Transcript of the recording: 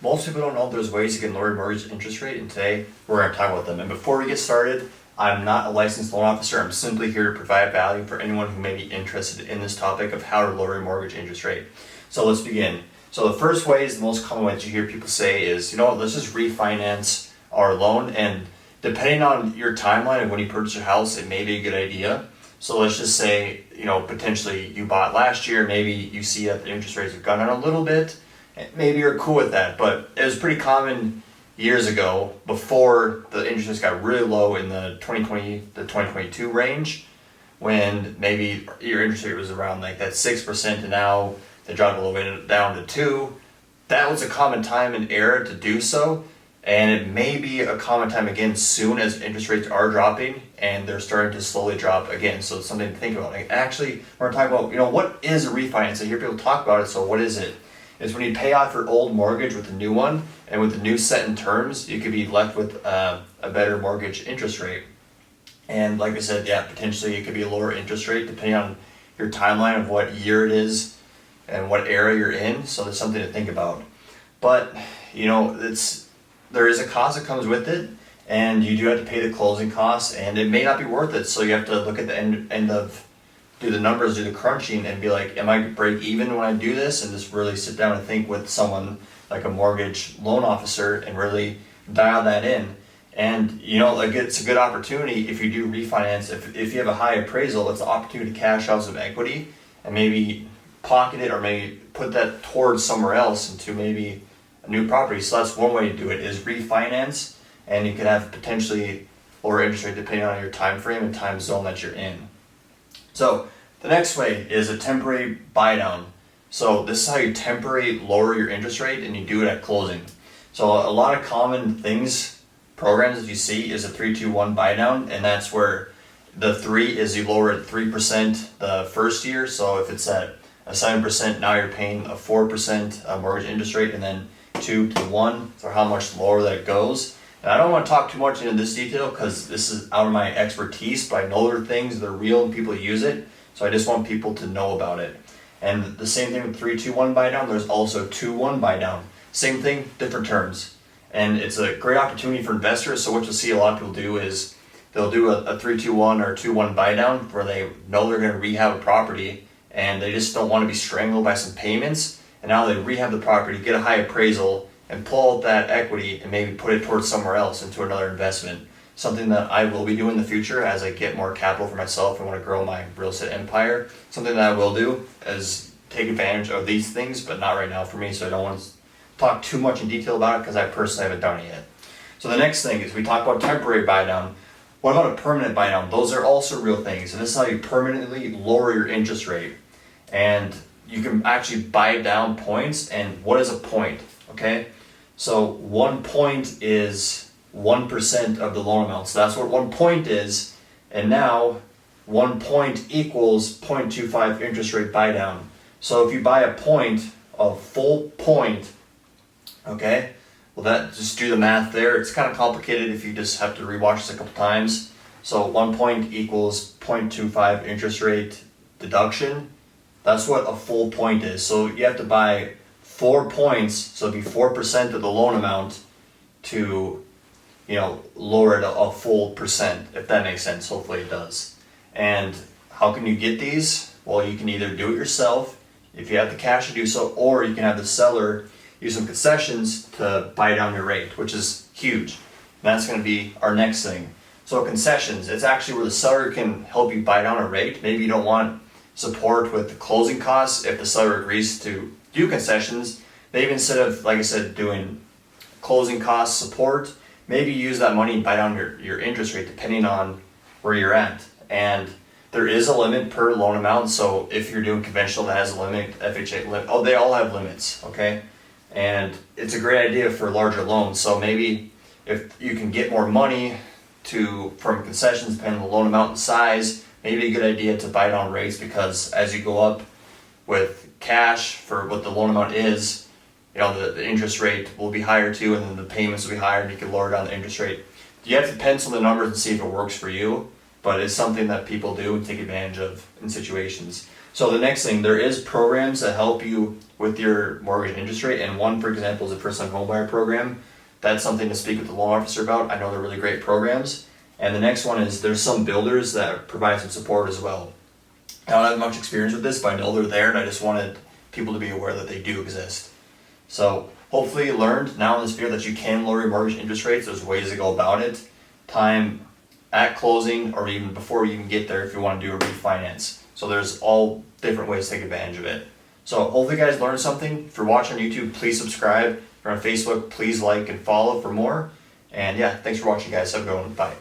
Most people don't know there's ways you can lower your mortgage interest rate, and today we're going to talk about them. And before we get started, I'm not a licensed loan officer. I'm simply here to provide value for anyone who may be interested in this topic of how to lower your mortgage interest rate. So let's begin. So the first way is the most common way that you hear people say is, let's just refinance our loan. And depending on your timeline of when you purchase your house, it may be a good idea. So let's just say, potentially you bought last year, maybe you see that the interest rates have gone down a little bit. Maybe you're cool with that, but it was pretty common years ago before the interest rates got really low in the 2020 to 2022 range, when maybe your interest rate was around like that 6%, and now they dropped a little bit down to 2%. That was a common time and era to do so, and it may be a common time again soon as interest rates are dropping and they're starting to slowly drop again. So it's something to think about. Actually, we're talking about, what is a refinance? I hear people talk about it, so what is it? Is when you pay off your old mortgage with a new one, and with the new set in terms, you could be left with a better mortgage interest rate. And like I said, potentially it could be a lower interest rate depending on your timeline of what year it is and what era you're in. So there's something to think about. But there is a cost that comes with it, and you do have to pay the closing costs, and it may not be worth it. So you have to look at the end of, do the numbers, do the crunching, and be like, am I break even when I do this? And just really sit down and think with someone like a mortgage loan officer and really dial that in. And it's a good opportunity if you do refinance. If you have a high appraisal, it's an opportunity to cash out some equity and maybe pocket it, or maybe put that towards somewhere else into maybe a new property. So that's one way to do it, is refinance, and you can have potentially lower interest rate depending on your time frame and time zone that you're in. So the next way is a temporary buy down. So this is how you temporarily lower your interest rate, and you do it at closing. So a lot of common programs that you see is a 3-2-1 buy down, and that's where the 3 is you lower it 3% the first year. So if it's at a 7%, now you're paying a 4% mortgage interest rate, and then 2 to 1 for how much lower that goes. And I don't want to talk too much into this detail because this is out of my expertise, but I know there are things that are real and people use it. So I just want people to know about it. And the same thing with 3-2-1 buy down. There's also 2-1 buy down. Same thing, different terms. And it's a great opportunity for investors. So what you'll see a lot of people do is they'll do a 3-2-1 or 2-1 buy down where they know they're going to rehab a property and they just don't want to be strangled by some payments. And now they rehab the property, get a high appraisal, and pull out that equity and maybe put it towards somewhere else, into another investment. Something that I will be doing in the future as I get more capital for myself and want to grow my real estate empire. Something that I will do is take advantage of these things, but not right now for me, so I don't want to talk too much in detail about it because I personally haven't done it yet. So the next thing is we talk about temporary buy down. What about a permanent buy down? Those are also real things, and this is how you permanently lower your interest rate. And you can actually buy down points. And what is a point? Okay, so 1 point is 1% of the loan amount. So that's what 1 point is. And now 1 point equals 0.25 interest rate buy down. So if you buy a full point, okay, well, that, just do the math there. It's kind of complicated if you just have to rewatch this a couple times. So 1 point equals 0.25 interest rate deduction. That's what a full point is. So you have to buy 4 points, so it'd be 4% of the loan amount to, lower it a full percent, if that makes sense. Hopefully it does. And how can you get these? Well, you can either do it yourself if you have the cash to do so, or you can have the seller use some concessions to buy down your rate, which is huge. And that's going to be our next thing. So concessions, it's actually where the seller can help you buy down a rate. Maybe you don't want support with the closing costs. If the seller agrees to do concessions, maybe instead of, like I said, doing closing cost support, maybe use that money and buy down your interest rate depending on where you're at. And there is a limit per loan amount. So if you're doing conventional, that has a limit, FHA limit. Oh, they all have limits, okay? And it's a great idea for larger loans. So maybe if you can get more money from concessions depending on the loan amount and size, maybe a good idea to buy down rates, because as you go up with cash for what the loan amount is, the interest rate will be higher too, and then the payments will be higher, and you can lower down the interest rate. You have to pencil the numbers and see if it works for you, but it's something that people do and take advantage of in situations. So the next thing, there is programs that help you with your mortgage interest rate. And one, for example, is a first-time homebuyer program. That's something to speak with the loan officer about. I know they're really great programs. And the next one is there's some builders that provide some support as well. I don't have much experience with this, but I know they're there, and I just wanted people to be aware that they do exist. So hopefully you learned now in this video that you can lower your mortgage interest rates. There's ways to go about it. Time at closing, or even before you even get there if you want to do a refinance. So there's all different ways to take advantage of it. So hopefully you guys learned something. If you're watching on YouTube, please subscribe. If you're on Facebook, please like and follow for more. And yeah, thanks for watching, guys. Have a good one. Bye.